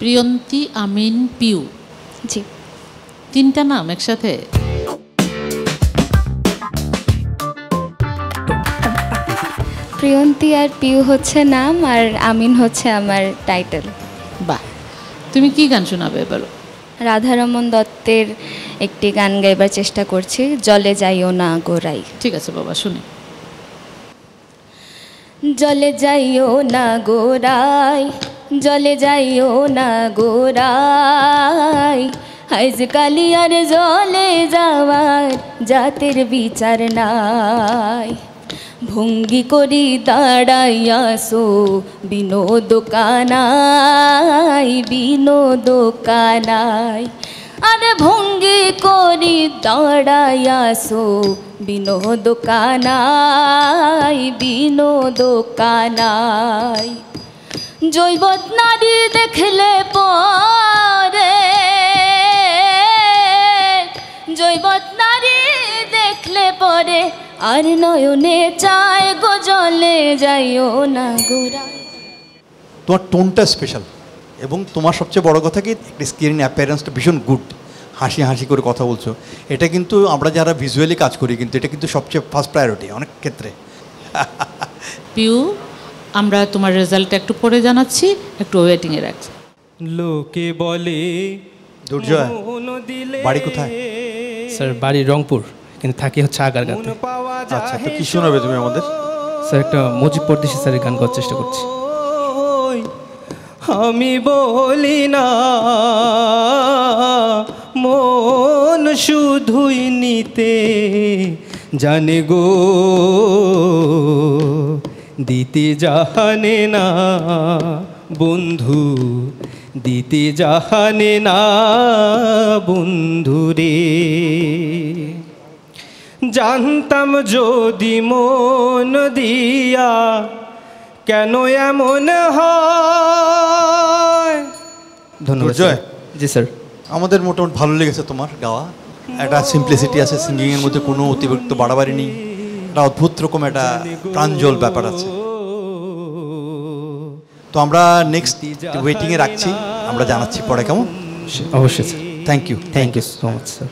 প্রিয়ন্তী, আমিন, পিউ। জি। তিনটা নাম একসাথে? প্রিয়ন্তী আর পিউ হচ্ছে নাম, আর আমিন হচ্ছে আমার টাইটেল। বাহ, তুমি কি গান শোনাবে বলো? রাধারমন দত্তের একটি গান গাইবার চেষ্টা করছি, জলে যাইও না গোরাই। ঠিক আছে বাবা, শুনি। জলে যাইও না গোরাই, জলে যাইও না গোরাই, আজকালি আর জলে যাওয়ার জাতের বিচার নাই। ভঙ্গি করি দাঁড়াইয়াছো বিনোদ কানাই, বিনোদ কানাই। আরে ভঙ্গি করি দাঁড়াইয়াছো বিনোদ কানাই, বিনোদ কানাই। জৈবত নারী দেখলে পরে, জৈবত নারী দেখলে পরে আর নয়নে চায় গো জলে যাইও না গোরা। তোমার টোনটা স্পেশাল এবং তোমার সবচেয়ে বড় কথা কি স্ক্রিন অ্যাপিয়ারেন্সটা ভীষণ গুড, হাসি হাসি করে কথা বলছো। এটা কিন্তু আমরা যারা ভিজুয়ালি কাজ করি কিন্তু এটা কিন্তু সবচেয়ে ফার্স্ট প্রায়োরিটি অনেক ক্ষেত্রে। পিউ, আমরা তোমার রেজাল্টটা একটু পরে জানাচ্ছি, একটু ওয়েটিংয়ে রাখছি। লোকে বলে দুর্জয়, বাড়ি কোথায়? স্যার বাড়ি রংপুর, কিন্তু থাকি হচ্ছে আগারগাঁওতে। আচ্ছা, তো কি শোনাবে তুমি আমাদের? স্যার একটা মুজিব পরদেশি স্যারের গান গাওয়ার চেষ্টা করছি। আমি বলি না মন শুধুই নিতে জানে গো, দিতে জানে না বন্ধু, দিতে জানে না বন্ধু রে। জানতাম যদি মন দিয়া কেন এমন হয়। ধন্যবাদ। জি স্যার। আমাদের মোটামুটি ভালো লেগেছে তোমার গাওয়া। একটা সিম্পলিসিটি আছে সিঙ্গিংয়ের মধ্যে, কোনো অতিরিক্ত বাড়াবাড়ি নেই, একটা অদ্ভুত রকম একটা প্রাঞ্জল ব্যাপার আছে। তো আমরা নেক্সট ওয়েটিংয়ে রাখছি, আমরা জানাচ্ছি পরে, কেমন? অবশ্যই sir. Thank you so much sir.